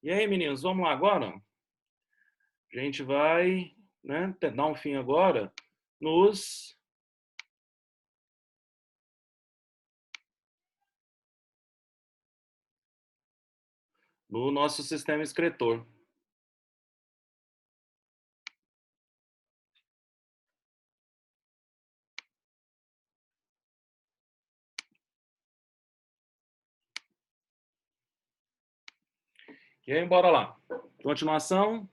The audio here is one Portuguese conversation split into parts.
E aí, meninos, vamos lá agora? A gente vai, né, dar um fim agora nos no nosso sistema excretor. E aí, bora lá. Continuação.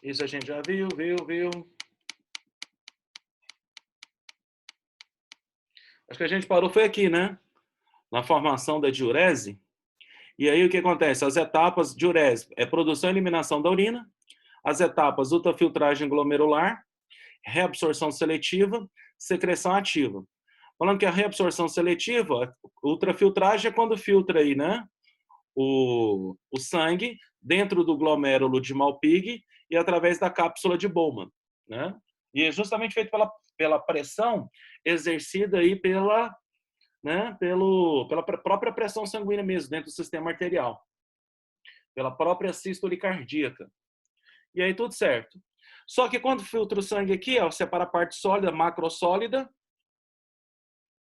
Isso a gente já viu. Acho que a gente parou foi aqui, né? Na formação da diurese. E aí o que acontece? As etapas diurese é produção e eliminação da urina, as etapas ultrafiltragem glomerular, reabsorção seletiva, secreção ativa. Falando que a reabsorção seletiva, ultrafiltragem é quando filtra aí, né? O sangue dentro do glomérulo de Malpighi e através da cápsula de Bowman, né? E é justamente feito pela pressão exercida aí pela própria pressão sanguínea mesmo, dentro do sistema arterial, pela própria sístole cardíaca. E aí tudo certo. Só que quando filtra o sangue aqui, ó, separa a parte sólida, macrosólida,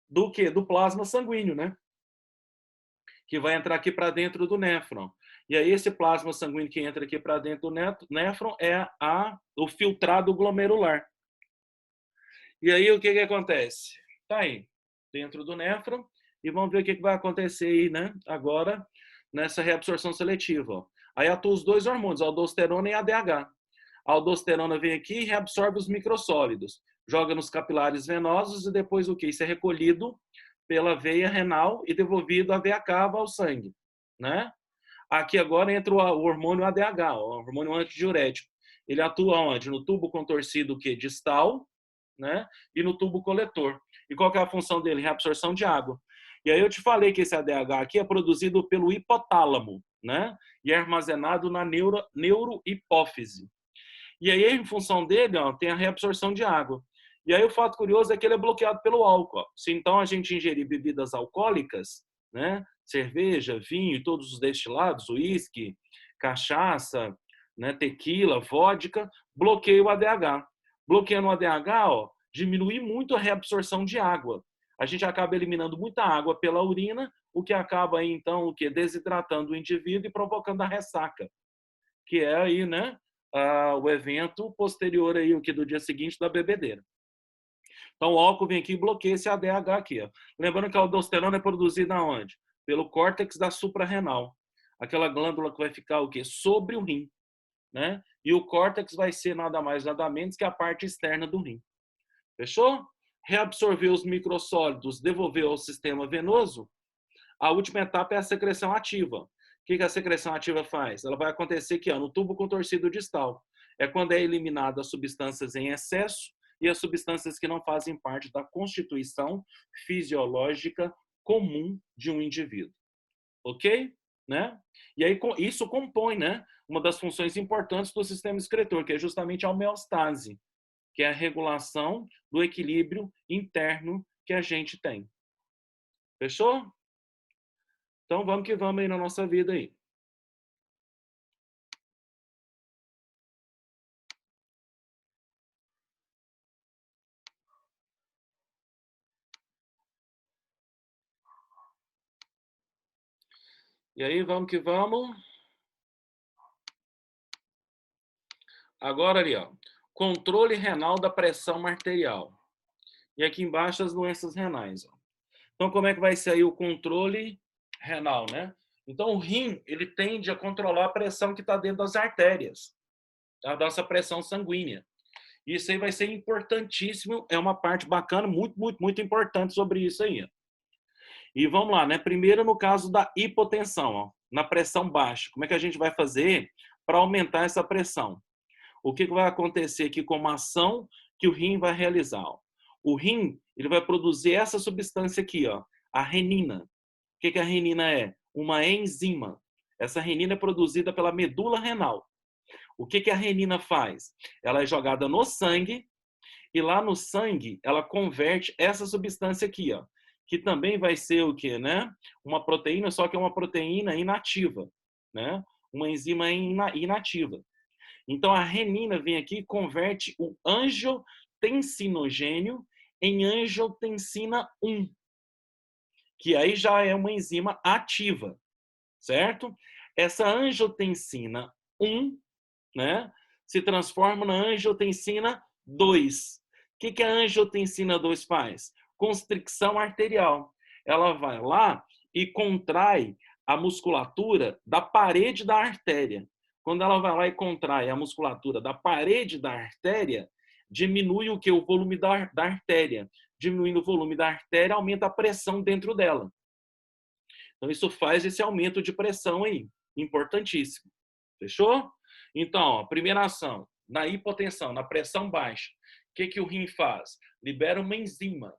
do que? Do plasma sanguíneo, né? Que vai entrar aqui para dentro do néfron. E aí esse plasma sanguíneo que entra aqui para dentro do néfron é o filtrado glomerular. E aí o que acontece? Tá aí, dentro do néfron, e vamos ver o que vai acontecer aí, né? Agora, nessa reabsorção seletiva. Ó. Aí atuam os dois hormônios, a aldosterona e a ADH. A aldosterona vem aqui e reabsorve os microsólidos, joga nos capilares venosos e depois o que? Isso é recolhido pela veia renal e devolvido a veia cava ao sangue, né? Aqui agora entra o hormônio ADH, o hormônio antidiurético. Ele atua onde? No tubo contorcido que distal, né? E no tubo coletor. E qual que é a função dele? Reabsorção de água. E aí eu te falei que esse ADH aqui é produzido pelo hipotálamo, né? E é armazenado na neurohipófise. E aí, em função dele, ó, tem a reabsorção de água. E aí o fato curioso é que ele é bloqueado pelo álcool. Se então a gente ingerir bebidas alcoólicas, né, cerveja, vinho e todos os destilados, uísque, cachaça, né, tequila, vodka, bloqueia o ADH. Bloqueando o ADH, ó, diminui muito a reabsorção de água. A gente acaba eliminando muita água pela urina, o que acaba aí, então o que desidratando o indivíduo e provocando a ressaca, que é aí, né, o evento posterior aí, o que do dia seguinte da bebedeira. Então o álcool vem aqui e bloqueia esse ADH aqui. Ó. Lembrando que a aldosterona é produzida onde? Pelo córtex da suprarrenal. Aquela glândula que vai ficar o quê? Sobre o rim, né? E o córtex vai ser nada mais nada menos que a parte externa do rim. Fechou? Reabsorver os microsólidos, devolver ao sistema venoso. A última etapa é a secreção ativa. O que a secreção ativa faz? Ela vai acontecer aqui, ó, no tubo contorcido distal. É quando é eliminada as substâncias em excesso e as substâncias que não fazem parte da constituição fisiológica comum de um indivíduo. Ok? Né? E aí isso compõe, né, uma das funções importantes do sistema excretor, que é justamente a homeostase, que é a regulação do equilíbrio interno que a gente tem. Fechou? Então vamos que vamos aí na nossa vida aí. E aí vamos que vamos. Agora ali, ó, controle renal da pressão arterial. E aqui embaixo as doenças renais. Ó. Então como é que vai ser aí o controle renal, né? Então o rim, ele tende a controlar a pressão que está dentro das artérias, a nossa pressão sanguínea. Isso aí vai ser importantíssimo, é uma parte bacana, muito importante sobre isso aí. Ó. E vamos lá, né? Primeiro no caso da hipotensão, ó, na pressão baixa. Como é que a gente vai fazer para aumentar essa pressão? O que vai acontecer aqui como ação que o rim vai realizar? Ó? O rim, ele vai produzir essa substância aqui, ó, a renina. O que a renina é? Uma enzima. Essa renina é produzida pela medula renal. O que a renina faz? Ela é jogada no sangue e lá no sangue ela converte essa substância aqui, ó, que também vai ser o quê, né? Uma proteína, só que é uma proteína inativa, né? Uma enzima inativa. Então a renina vem aqui e converte o angiotensinogênio em angiotensina 1, que aí já é uma enzima ativa, certo? Essa angiotensina 1, né, se transforma na angiotensina 2. O que a angiotensina 2 faz? Constricção arterial. Ela vai lá e contrai a musculatura da parede da artéria. Quando ela vai lá e contrai a musculatura da parede da artéria, diminui o que? O volume da artéria. Diminuindo o volume da artéria, aumenta a pressão dentro dela. Então, isso faz esse aumento de pressão aí. Importantíssimo. Fechou? Então, a primeira ação, na hipotensão, na pressão baixa, o que o rim faz? Libera uma enzima,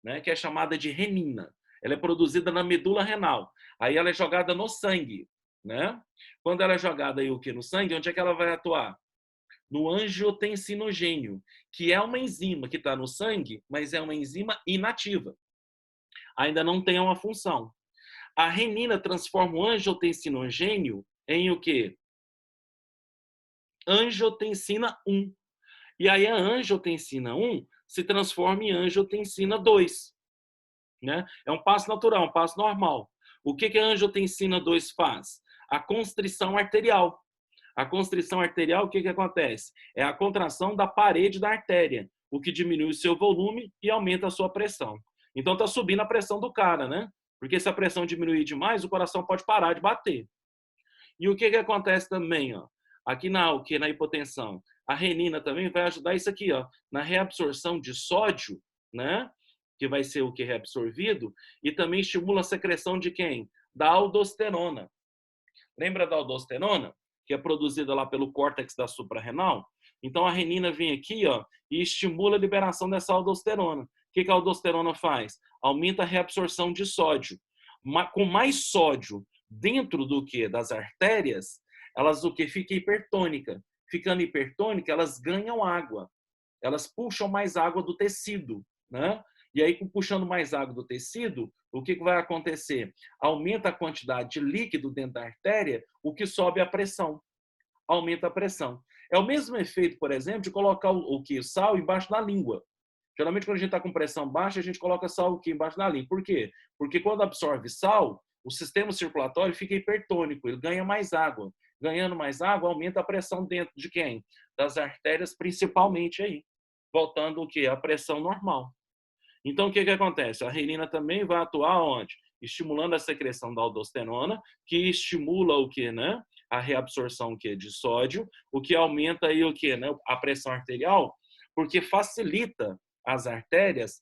né, que é chamada de renina. Ela é produzida na medula renal. Aí ela é jogada no sangue, né? Quando ela é jogada aí o que no sangue, onde é que ela vai atuar? No angiotensinogênio, que é uma enzima que está no sangue, mas é uma enzima inativa. Ainda não tem uma função. A renina transforma o angiotensinogênio em o quê? Angiotensina 1. E aí a angiotensina 1 se transforma em angiotensina 2. Né? É um passo natural, um passo normal. O que a angiotensina 2 faz? A constrição arterial. A constrição arterial, o que acontece? É a contração da parede da artéria, o que diminui o seu volume e aumenta a sua pressão. Então está subindo a pressão do cara, né? Porque se a pressão diminuir demais, o coração pode parar de bater. E o que acontece também, ó? Aqui na hipotensão, a renina também vai ajudar isso aqui, ó, na reabsorção de sódio, né? Que vai ser o que é reabsorvido, e também estimula a secreção de quem? Da aldosterona. Lembra da aldosterona? Que é produzida lá pelo córtex da suprarrenal? Então a renina vem aqui, ó, e estimula a liberação dessa aldosterona. O que a aldosterona faz? Aumenta a reabsorção de sódio. Com mais sódio dentro do que? Das artérias, elas o que? Fica hipertônica. Ficando hipertônica, elas ganham água. Elas puxam mais água do tecido, né? E aí, puxando mais água do tecido, o que vai acontecer? Aumenta a quantidade de líquido dentro da artéria, o que sobe a pressão. Aumenta a pressão. É o mesmo efeito, por exemplo, de colocar o sal embaixo da língua. Geralmente, quando a gente está com pressão baixa, a gente coloca sal aqui embaixo da língua. Por quê? Porque quando absorve sal, o sistema circulatório fica hipertônico, ele ganha mais água. Ganhando mais água, aumenta a pressão dentro de quem? Das artérias, principalmente aí. Voltando o quê? A pressão normal. Então, o que acontece? A renina também vai atuar onde? Estimulando a secreção da aldosterona, que estimula o quê, né? A reabsorção de sódio, o que aumenta aí o quê, né? A pressão arterial, porque facilita as artérias,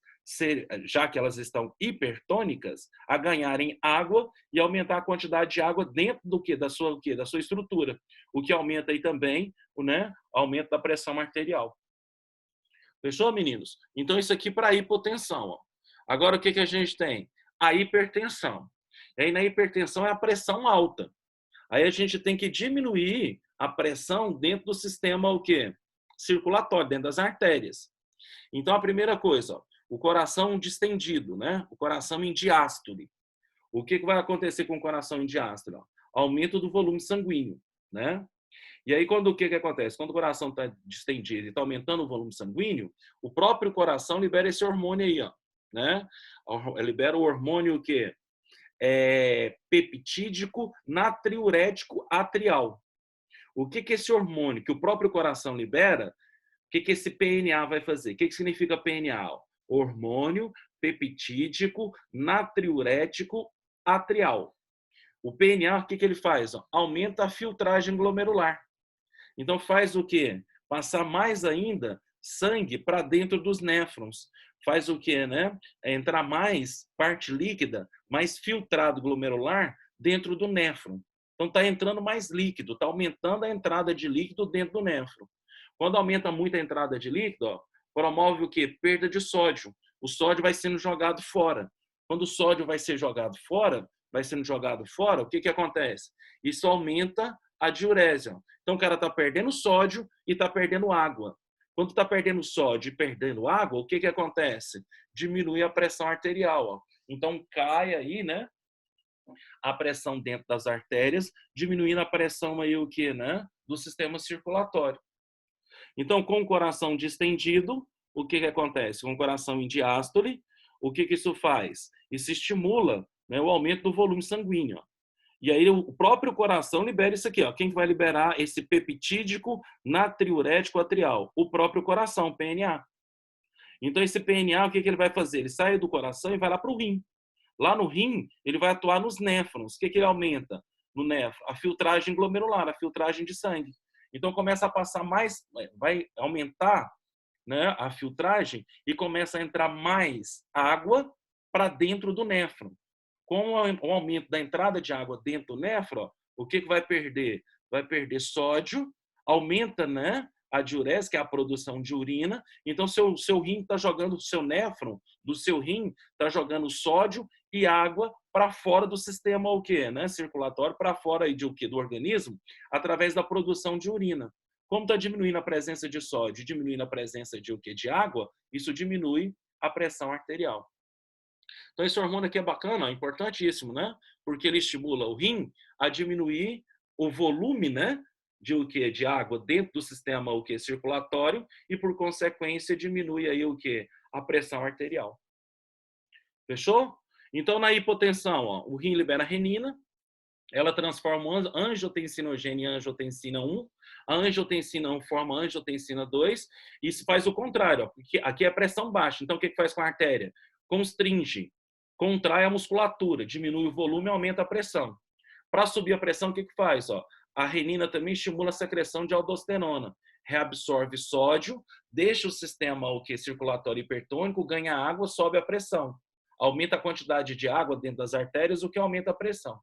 já que elas estão hipertônicas, a ganharem água e aumentar a quantidade de água dentro do quê? Da sua estrutura, o que aumenta aí também, né? Aumento da pressão arterial. Fechou, meninos? Então, isso aqui para hipotensão. Ó. Agora, o que a gente tem? A hipertensão. E aí, na hipertensão, é a pressão alta. Aí, a gente tem que diminuir a pressão dentro do sistema o quê? Circulatório, dentro das artérias. Então, a primeira coisa, ó, o coração distendido, né? O coração em diástole. O que vai acontecer com o coração em diástole? Ó? Aumento do volume sanguíneo, né? E aí, o que acontece? Quando o coração está distendido e está aumentando o volume sanguíneo, o próprio coração libera esse hormônio aí, ó, né? Libera o hormônio o quê? Peptídico natriurético atrial. O que esse hormônio que o próprio coração libera, o que esse PNA vai fazer? O que significa PNA? Hormônio peptídico natriurético atrial. O PNA, o que ele faz? Aumenta a filtragem glomerular. Então faz o quê? Passar mais ainda sangue para dentro dos néfrons. Faz o quê, né? Entrar mais parte líquida, mais filtrado glomerular dentro do néfron. Então está entrando mais líquido, está aumentando a entrada de líquido dentro do néfron. Quando aumenta muito a entrada de líquido, ó, promove o quê? Perda de sódio. O sódio vai sendo jogado fora. Quando o sódio vai ser jogado fora, o que acontece? Isso aumenta a diurésia. Então, o cara está perdendo sódio e está perdendo água. Quando está perdendo sódio e perdendo água, o que que acontece? Diminui a pressão arterial, ó. Então cai aí, né, a pressão dentro das artérias, diminuindo a pressão aí o que, né, do sistema circulatório. Então, com o coração distendido, o que que acontece? Com o coração em diástole, o que que isso faz? Isso estimula, né, o aumento do volume sanguíneo. E aí o próprio coração libera isso aqui, ó. Quem vai liberar esse peptídico natriurético atrial? O próprio coração, PNA. Então esse PNA, o que que ele vai fazer? Ele sai do coração e vai lá para o rim. Lá no rim, ele vai atuar nos néfrons. O que que ele aumenta no néfron? A filtragem glomerular, a filtragem de sangue. Então começa a passar mais, vai aumentar, né, a filtragem e começa a entrar mais água para dentro do néfron. Com o aumento da entrada de água dentro do néfron, o que que vai perder? Vai perder sódio, aumenta, né, a diurese, que é a produção de urina. Então, seu rim está jogando, o seu néfron do seu rim está jogando sódio e água para fora do sistema o quê, né, circulatório, para fora aí de o quê? Do organismo, através da produção de urina. Como está diminuindo a presença de sódio, diminuindo a presença de o quê? De água, isso diminui a pressão arterial. Então, esse hormônio aqui é bacana, é importantíssimo, né? Porque ele estimula o rim a diminuir o volume, né, de o quê? De água dentro do sistema o quê? Circulatório e, por consequência, diminui aí o quê? A pressão arterial. Fechou? Então, na hipotensão, ó, o rim libera renina, ela transforma angiotensinogênio em angiotensina 1. A angiotensina 1 forma angiotensina 2. Isso faz o contrário. Ó, porque aqui é pressão baixa. Então, o que faz com a artéria? Constringe, contrai a musculatura, diminui o volume e aumenta a pressão. Para subir a pressão, o que faz? Ó, a renina também estimula a secreção de aldosterona. Reabsorve sódio, deixa o sistema o que, circulatório hipertônico, ganha água, sobe a pressão. Aumenta a quantidade de água dentro das artérias, o que aumenta a pressão.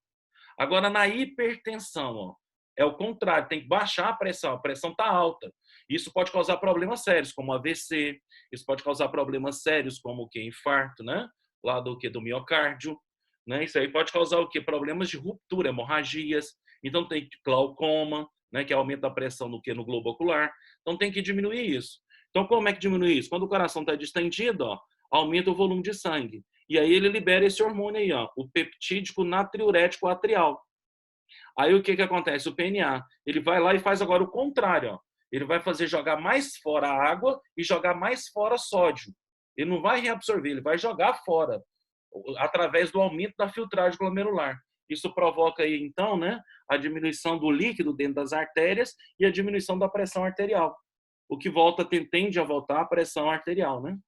Agora, na hipertensão, ó, é o contrário, tem que baixar a pressão está alta. Isso pode causar problemas sérios, como AVC, isso pode causar problemas sérios, como o que? Infarto, né? Lá do que? Do miocárdio, né? Isso aí pode causar o que? Problemas de ruptura, hemorragias. Então, tem glaucoma, né? Que é aumento da pressão no que? No globo ocular. Então, tem que diminuir isso. Então, como é que diminui isso? Quando o coração está distendido, ó, aumenta o volume de sangue. E aí ele libera esse hormônio aí, ó, o peptídico natriurético atrial. Aí o que que acontece? O PNA, ele vai lá e faz agora o contrário, ó. Ele vai fazer jogar mais fora a água e jogar mais fora sódio. Ele não vai reabsorver, ele vai jogar fora, através do aumento da filtragem glomerular. Isso provoca aí, então, né, a diminuição do líquido dentro das artérias e a diminuição da pressão arterial. O que volta, tende a voltar a pressão arterial, né?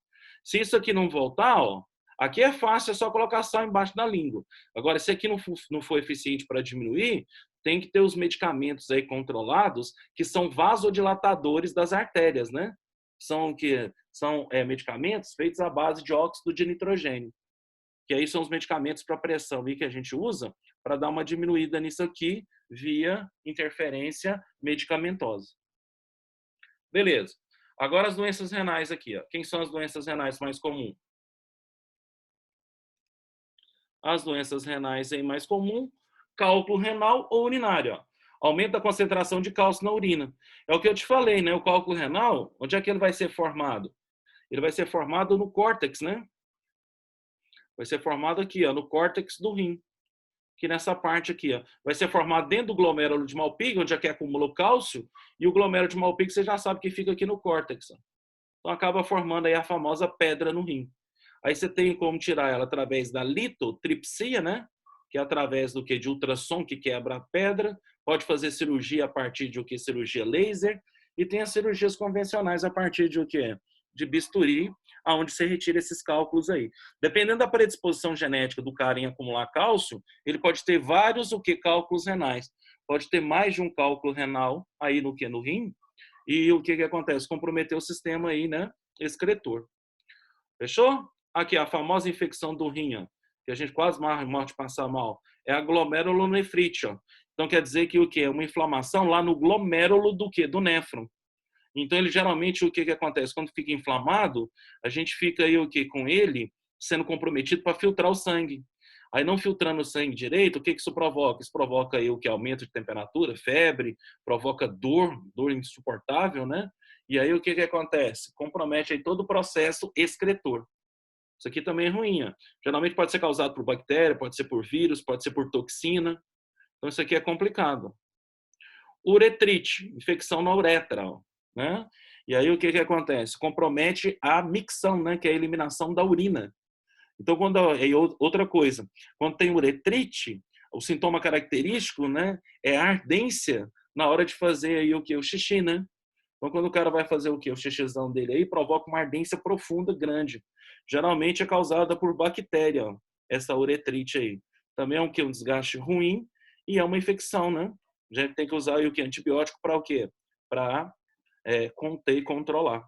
Se isso aqui não voltar, ó, aqui é fácil, é só colocar sal embaixo da língua. Agora, se aqui não for eficiente para diminuir, tem que ter os medicamentos aí controlados, que são vasodilatadores das artérias, né? São medicamentos feitos à base de óxido de nitrogênio, que aí são os medicamentos para pressão aí que a gente usa para dar uma diminuída nisso aqui via interferência medicamentosa. Beleza. Agora as doenças renais aqui, ó. Quem são as doenças renais mais comuns? As doenças renais aí mais comum, cálculo renal ou urinário. Ó. Aumenta a concentração de cálcio na urina. É o que eu te falei, né? O cálculo renal, onde é que ele vai ser formado? Ele vai ser formado no córtex, né? Vai ser formado aqui, ó, no córtex do rim. Aqui nessa parte aqui, ó. Vai ser formado dentro do glomérulo de Malpighi, onde é que acumula o cálcio, e o glomérulo de Malpighi você já sabe que fica aqui no córtex. Ó. Então acaba formando aí a famosa pedra no rim. Aí você tem como tirar ela através da litotripsia, né? Que é através do que? De ultrassom que quebra a pedra. Pode fazer cirurgia a partir de o que? Cirurgia laser. E tem as cirurgias convencionais a partir de o que? De bisturi, aonde você retira esses cálculos aí. Dependendo da predisposição genética do cara em acumular cálcio, ele pode ter vários o que? Cálculos renais. Pode ter mais de um cálculo renal aí no que? No rim. E o que acontece? Comprometer o sistema aí, né? Excretor. Fechou? Aqui, a famosa infecção do rim, ó, que a gente quase morre de passar mal, é a glomerulonefrite. Ó. Então, quer dizer que o quê? É uma inflamação lá no glomérulo do quê? Do néfron. Então, ele geralmente, o que acontece? Quando fica inflamado, a gente fica aí o quê? Com ele sendo comprometido para filtrar o sangue. Aí, não filtrando o sangue direito, o que isso provoca? Isso provoca aí o que? Aumento de temperatura, febre, provoca dor insuportável, né? E aí o que acontece? Compromete aí todo o processo excretor. Isso aqui também é ruim. Ó. Geralmente pode ser causado por bactéria, pode ser por vírus, pode ser por toxina. Então isso aqui é complicado. Uretrite, infecção na uretra, ó, né? E aí o que acontece? Compromete a micção, né, que é a eliminação da urina. Então outra coisa, quando tem uretrite, o sintoma característico, né, é a ardência na hora de fazer aí o que o xixi, né? Então quando o cara vai fazer o que o xixizão dele aí provoca uma ardência profunda grande. Geralmente é causada por bactéria, ó, essa uretrite aí. Também é um que um desgaste ruim e é uma infecção, né? A gente tem que usar aí o que antibiótico para o quê? Para conter e controlar.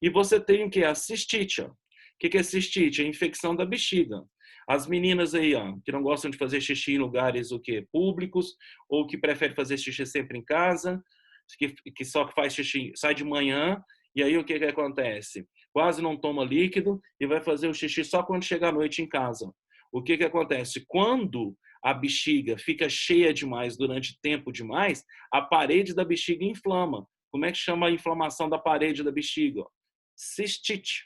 E você tem o que? A cistite. Ó. O que é cistite? É a infecção da bexiga. As meninas aí, ó, que não gostam de fazer xixi em lugares o quê? Públicos, ou que preferem fazer xixi sempre em casa, que só faz xixi, sai de manhã, e aí o que acontece? Quase não toma líquido e vai fazer o xixi só quando chega à noite em casa. O que acontece? Quando a bexiga fica cheia demais durante tempo demais, a parede da bexiga inflama. Como é que chama a inflamação da parede da bexiga? Cistite.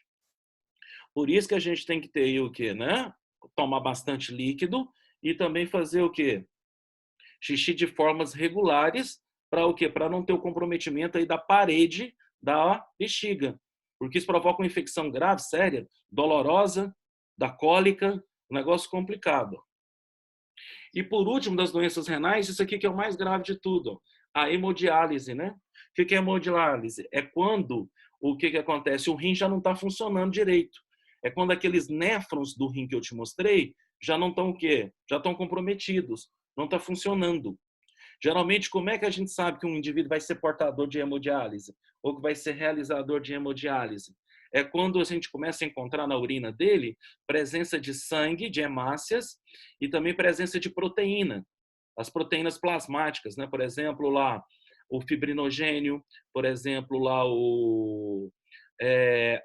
Por isso que a gente tem que ter aí o quê, né? Tomar bastante líquido e também fazer o quê? Xixi de formas regulares para o quê? Para não ter o comprometimento aí da parede da bexiga. Porque isso provoca uma infecção grave, séria, dolorosa, da cólica, um negócio complicado. E por último, das doenças renais, isso aqui que é o mais grave de tudo, a hemodiálise, né? O que é hemodiálise? É quando o que acontece? O rim já não está funcionando direito. É quando aqueles néfrons do rim que eu te mostrei já não estão o quê? Já estão comprometidos, não está funcionando. Geralmente, como é que a gente sabe que um indivíduo vai ser portador de hemodiálise ou que vai ser realizador de hemodiálise? É quando a gente começa a encontrar na urina dele presença de sangue, de hemácias e também presença de proteína. As proteínas plasmáticas, né? Por exemplo, lá o fibrinogênio, por exemplo, lá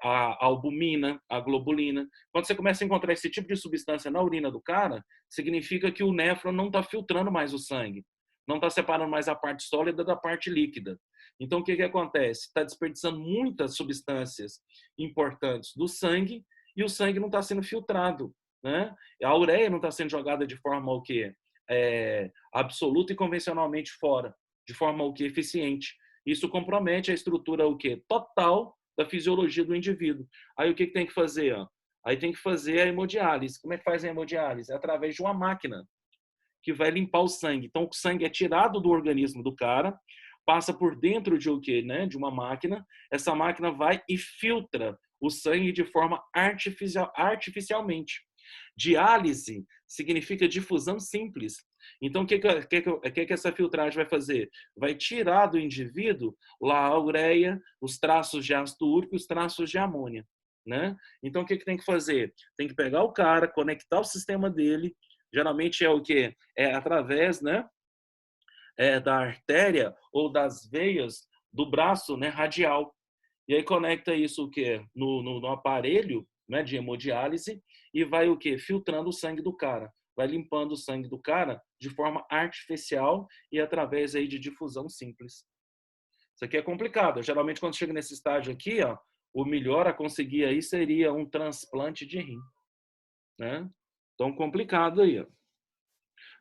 a albumina, a globulina. Quando você começa a encontrar esse tipo de substância na urina do cara, significa que o néfron não está filtrando mais o sangue, não está separando mais a parte sólida da parte líquida. Então, o que acontece? Está desperdiçando muitas substâncias importantes do sangue e o sangue não está sendo filtrado, né? A ureia não está sendo jogada de forma o quê? Absoluta e convencionalmente fora, de forma o quê? Eficiente. Isso compromete a estrutura o quê? Total da fisiologia do indivíduo. Aí o que tem que fazer? Ó? Aí tem que fazer a hemodiálise. Como é que faz a hemodiálise? É através de uma máquina que vai limpar o sangue. Então o sangue é tirado do organismo do cara, passa por dentro de o quê, né? De uma máquina. Essa máquina vai e filtra o sangue de forma artificialmente. Diálise significa difusão simples. Então, o que essa filtragem vai fazer? Vai tirar do indivíduo lá a ureia, os traços de ácido úrico e os traços de amônia. Né? Então, o que tem que fazer? Tem que pegar o cara, conectar o sistema dele. Geralmente é o quê? É através, né, da artéria ou das veias do braço, né, radial. E aí conecta isso o quê? No aparelho, né, de hemodiálise e vai o quê? Filtrando o sangue do cara. Vai limpando o sangue do cara de forma artificial e através aí de difusão simples. Isso aqui é complicado. Geralmente, quando chega nesse estágio aqui, ó, o melhor a conseguir aí seria um transplante de rim. Né? Então, complicado aí. Ó.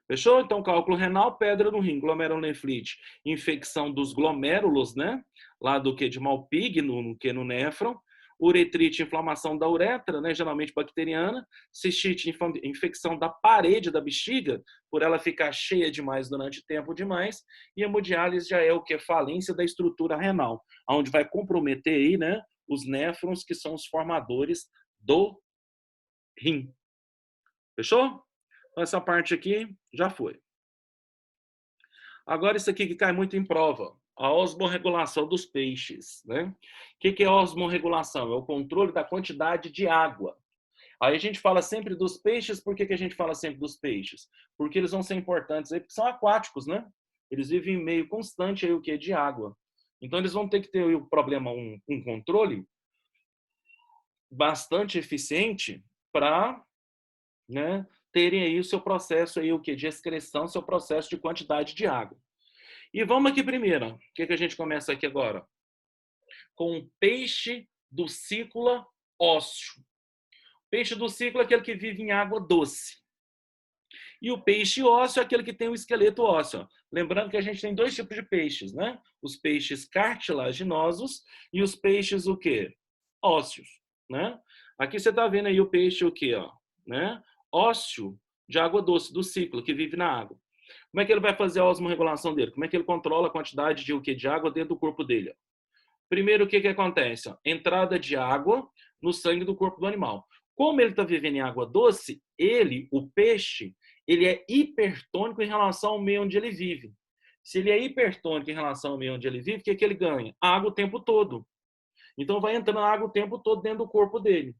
Fechou? Então, cálculo renal, pedra no rim, glomerulonefrite, infecção dos glomérulos, né? Lá do que de Malpighi, no néfron, uretrite, inflamação da uretra, né? Geralmente bacteriana, cistite, infecção da parede da bexiga, por ela ficar cheia demais durante tempo demais, e hemodiálise já é o que? Falência da estrutura renal, onde vai comprometer aí, né? Os néfrons, que são os formadores do rim. Fechou? Então, essa parte aqui já foi. Agora, isso aqui que cai muito em prova, a osmorregulação dos peixes. Né? O que é osmorregulação? É o controle da quantidade de água. Aí a gente fala sempre dos peixes, por que a gente fala sempre dos peixes? Porque eles vão ser importantes aí, porque são aquáticos, né? Eles vivem em meio constante aí, o que? De água. Então, eles vão ter que ter o problema, um controle bastante eficiente para, né, terem aí o seu processo aí, o que? De excreção, seu processo de quantidade de água. E vamos aqui primeiro. O que a gente começa aqui agora? com o peixe ducícola ósseo. O peixe ducícola é aquele que vive em água doce. E o peixe ósseo é aquele que tem o esqueleto ósseo. Lembrando que a gente tem dois tipos de peixes, né? Os peixes cartilaginosos e os peixes o quê? Ósseos, né? Aqui você está vendo aí o peixe o quê, ó, né? Ósseo de água doce, do ciclo, que vive na água. Como é que ele vai fazer a osmorregulação dele? Como é que ele controla a quantidade de o quê? De água dentro do corpo dele? Primeiro, o que acontece? Entrada de água no sangue do corpo do animal. Como ele está vivendo em água doce, ele, o peixe, ele é hipertônico em relação ao meio onde ele vive. Se ele é hipertônico em relação ao meio onde ele vive, o que ele ganha? Água o tempo todo. Então, vai entrando água o tempo todo dentro do corpo dele.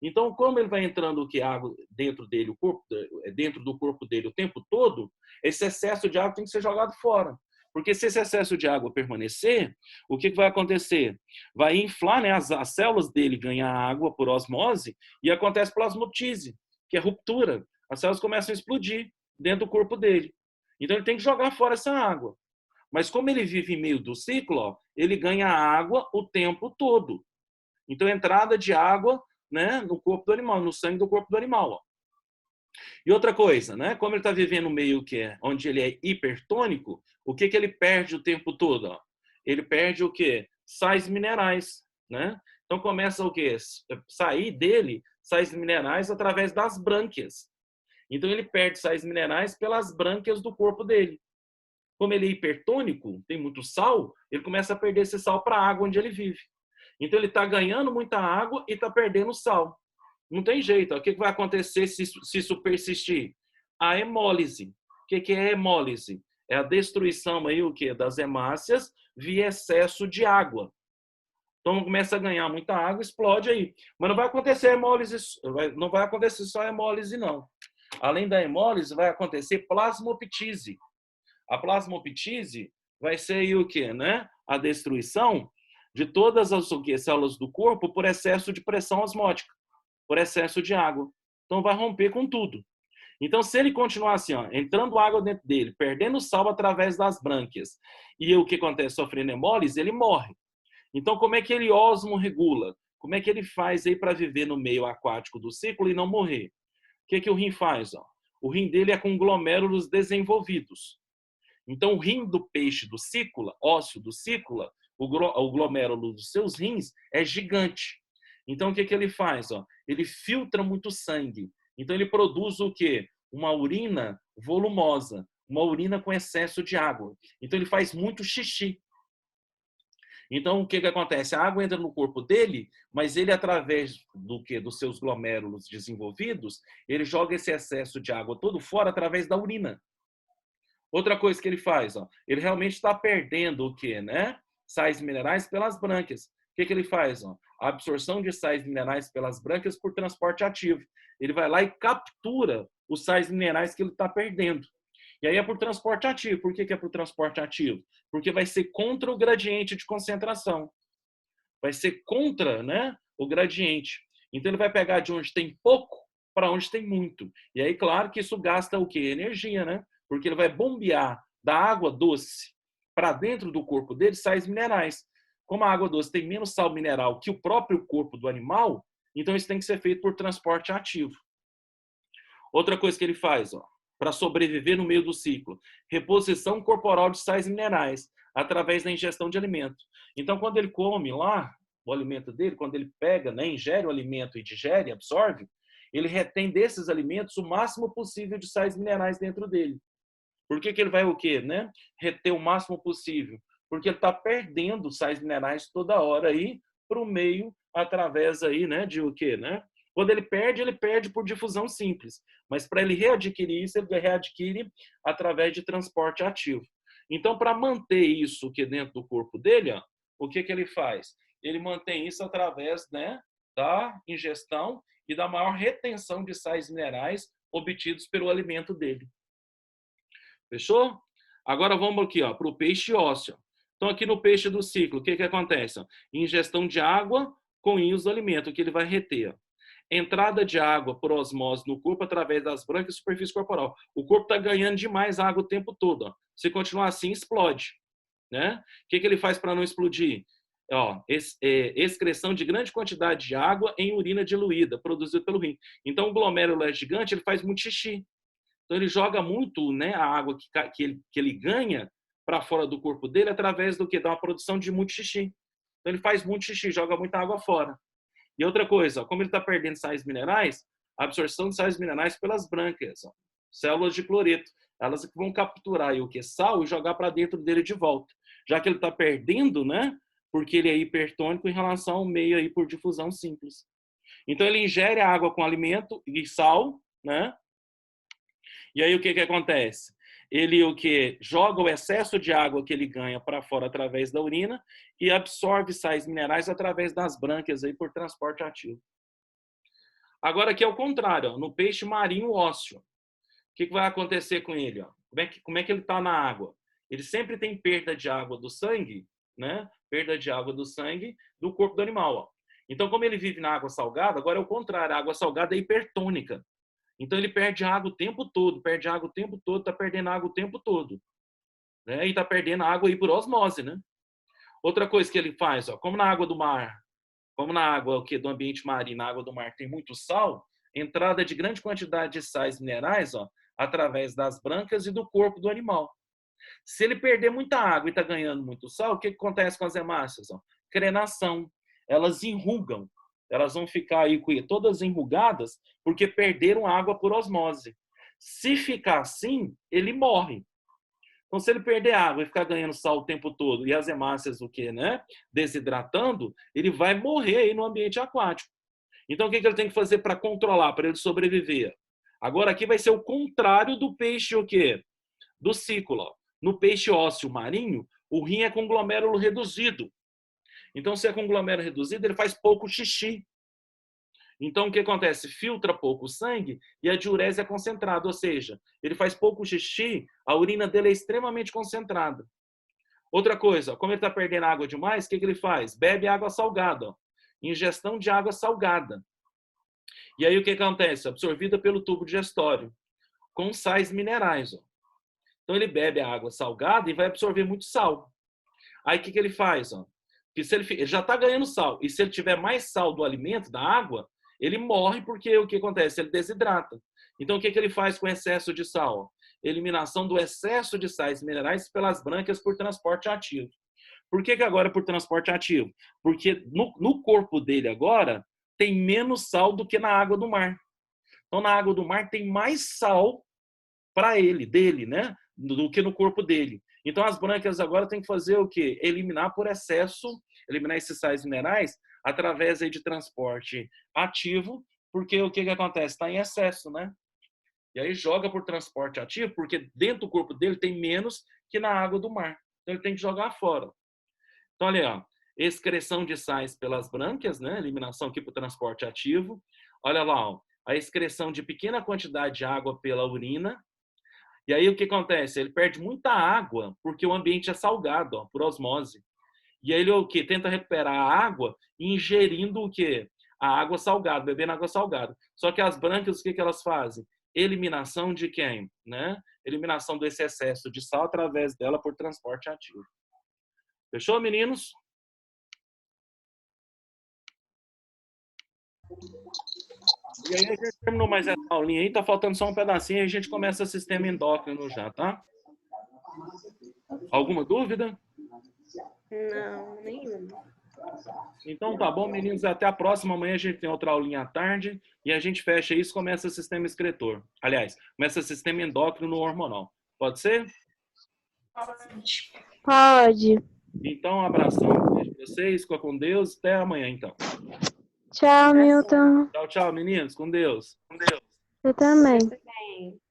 Então, como ele vai entrando o que água dentro dele, dentro do corpo dele o tempo todo, esse excesso de água tem que ser jogado fora. Porque se esse excesso de água permanecer, o que vai acontecer? Vai inflar, né, as células dele ganham água por osmose e acontece plasmoptise, que é ruptura. As células começam a explodir dentro do corpo dele. Então ele tem que jogar fora essa água. Mas como ele vive em meio do ciclo, ó, ele ganha água o tempo todo. Então entrada de água, né, no corpo do animal, no sangue do corpo do animal. Ó. E outra coisa, né? Como ele está vivendo no meio que é, onde ele é hipertônico, o que ele perde o tempo todo? Ó? Ele perde o quê? Sais minerais, né? Então começa o quê? Sair dele sais minerais através das brânquias. Então ele perde sais minerais pelas brânquias do corpo dele. Como ele é hipertônico, tem muito sal, ele começa a perder esse sal para a água onde ele vive. Então ele está ganhando muita água e está perdendo sal. Não tem jeito. O que vai acontecer se isso persistir? A hemólise. O que é a hemólise? É a destruição aí, o quê? Das hemácias via excesso de água. Então começa a ganhar muita água, explode aí. Mas não vai acontecer hemólise, não vai acontecer só hemólise, não. Além da hemólise, vai acontecer plasmoptise. A plasmoptise vai ser aí o quê, né? A destruição de todas as células do corpo por excesso de pressão osmótica, por excesso de água. Então vai romper com tudo. Então, se ele continuar assim, ó, entrando água dentro dele, perdendo sal através das brânquias, e o que acontece? Sofrendo hemólise, ele morre. Então, como é que ele osmorregula? Como é que ele faz aí para viver no meio aquático do ciclo e não morrer? O que o rim faz? Ó? O rim dele é com glomérulos desenvolvidos. Então, o rim do peixe do cícula, ósseo do cícula, o glomérulo dos seus rins é gigante. Então, o que ele faz? Ó? Ele filtra muito sangue. Então, ele produz o quê? Uma urina volumosa, uma urina com excesso de água. Então, ele faz muito xixi. Então, o que acontece? A água entra no corpo dele, mas ele, através do quê? Dos seus glomérulos desenvolvidos, ele joga esse excesso de água todo fora através da urina. Outra coisa que ele faz, ó, ele realmente está perdendo o quê, né? Sais minerais pelas brânquias. O que ele faz? Ó? A absorção de sais minerais pelas brânquias por transporte ativo. Ele vai lá e captura os sais minerais que ele está perdendo. E aí é por transporte ativo. Por que é por transporte ativo? Porque vai ser contra o gradiente de concentração. Vai ser contra, né, o gradiente. Então ele vai pegar de onde tem pouco para onde tem muito. E aí, claro que isso gasta o quê? Energia, né? Porque ele vai bombear da água doce para dentro do corpo dele sais minerais. Como a água doce tem menos sal mineral que o próprio corpo do animal, então isso tem que ser feito por transporte ativo. Outra coisa que ele faz, ó, para sobreviver no meio do ciclo, reposição corporal de sais minerais através da ingestão de alimento. Então, quando ele come lá o alimento dele, quando ele pega, né, ingere o alimento e digere, absorve, ele retém desses alimentos o máximo possível de sais minerais dentro dele. Por que ele vai o quê, né? Reter o máximo possível? Porque ele está perdendo sais minerais toda hora aí para o meio através aí, né, de o quê, né? Quando ele perde por difusão simples. Mas para ele readquirir isso, ele readquire através de transporte ativo. Então, para manter isso aqui dentro do corpo dele, ó, o que ele faz? Ele mantém isso através, né, da ingestão e da maior retenção de sais minerais obtidos pelo alimento dele. Fechou? Agora vamos aqui para o peixe ósseo. Então, aqui no peixe do ciclo, o que acontece? Ingestão de água com íons do alimento, que ele vai reter. Entrada de água por osmose no corpo através das brânquias e superfície corporal. O corpo está ganhando demais água o tempo todo. Ó. Se continuar assim, explode. Né? O que ele faz para não explodir? ó, excreção de grande quantidade de água em urina diluída, produzida pelo rim. Então, o glomérulo é gigante, ele faz muito xixi. Então, ele joga muito, né, a água que ele ganha para fora do corpo dele através do que? Da produção de muito xixi. Então, ele faz muito xixi, joga muita água fora. E outra coisa, ó, como ele está perdendo sais minerais, a absorção de sais minerais pelas brânquias, ó, células de cloreto, elas vão capturar aí o que? Sal e jogar para dentro dele de volta. Já que ele está perdendo, né? Porque ele é hipertônico em relação ao meio aí por difusão simples. Então, ele ingere a água com alimento e sal, né? E aí o que acontece? Ele o que joga o excesso de água que ele ganha para fora através da urina e absorve sais minerais através das brânquias aí por transporte ativo. Agora aqui é o contrário, ó, no peixe marinho ósseo. O que vai acontecer com ele? Ó? Como é que ele está na água? Ele sempre tem perda de água do sangue, né? Perda de água do sangue do corpo do animal. Ó. Então, como ele vive na água salgada, agora é o contrário, a água salgada é hipertônica. Então, ele perde água o tempo todo, está perdendo água o tempo todo. Né? E está perdendo água aí por osmose, né? Outra coisa que ele faz, ó, como na água do mar, como na água do ambiente marinho, na água do mar tem muito sal, entrada de grande quantidade de sais minerais, ó, através das brâncas e do corpo do animal. Se ele perder muita água e está ganhando muito sal, o que acontece com as hemácias? Ó? Crenação. Elas enrugam. Elas vão ficar aí todas enrugadas porque perderam água por osmose. Se ficar assim, ele morre. Então, se ele perder água e ficar ganhando sal o tempo todo e as hemácias o quê, né? Desidratando, ele vai morrer aí no ambiente aquático. Então, o que ele tem que fazer para controlar, para ele sobreviver? Agora, aqui vai ser o contrário do peixe o quê? Do ciclo. Ó. No peixe ósseo marinho, o rim é conglomérulo reduzido. Então, se é conglomérulo reduzido, ele faz pouco xixi. Então, o que acontece? Filtra pouco sangue e a diurese é concentrada, ou seja, ele faz pouco xixi, a urina dele é extremamente concentrada. Outra coisa, como ele está perdendo água demais, o que ele faz? Bebe água salgada. Ó. Ingestão de água salgada. E aí, o que acontece? Absorvida pelo tubo digestório, com sais minerais. Ó. Então, ele bebe a água salgada e vai absorver muito sal. Aí, o que ele faz? Ó? Que se ele já está ganhando sal, e se ele tiver mais sal do alimento, da água, ele morre porque o que acontece? Ele desidrata. Então, o que ele faz com excesso de sal? Eliminação do excesso de sais minerais pelas brânquias por transporte ativo. Por que agora por transporte ativo? Porque no corpo dele agora tem menos sal do que na água do mar. Então, na água do mar tem mais sal para ele, dele, né? Do que no corpo dele. Então, as brânquias agora têm que fazer o quê? Eliminar por excesso, eliminar esses sais minerais através aí de transporte ativo, porque o que acontece? Está em excesso, né? E aí joga por transporte ativo, porque dentro do corpo dele tem menos que na água do mar. Então, ele tem que jogar fora. Então, olha aí, ó, excreção de sais pelas brânquias, né? Eliminação aqui por transporte ativo. Olha lá, ó, a excreção de pequena quantidade de água pela urina. E aí o que acontece? Ele perde muita água porque o ambiente é salgado, ó, por osmose. E aí ele o que tenta recuperar a água ingerindo o quê? A água salgada, bebendo água salgada. Só que as brânquias o que elas fazem? Eliminação de quem, né? Eliminação desse excesso de sal através dela por transporte ativo. Fechou, meninos? E aí a gente terminou mais essa aulinha aí, tá faltando só um pedacinho e a gente começa o sistema endócrino já, tá? Alguma dúvida? Não, nenhuma. Então tá bom, meninos, até a próxima. Amanhã a gente tem outra aulinha à tarde e a gente fecha isso e começa o sistema excretor. Aliás, começa o sistema endócrino hormonal. Pode ser? Pode. Então, um abração, beijo pra vocês, fica com Deus, até amanhã então. Tchau, Milton. Tchau, tchau, meninos, com Deus. Você também. Você também.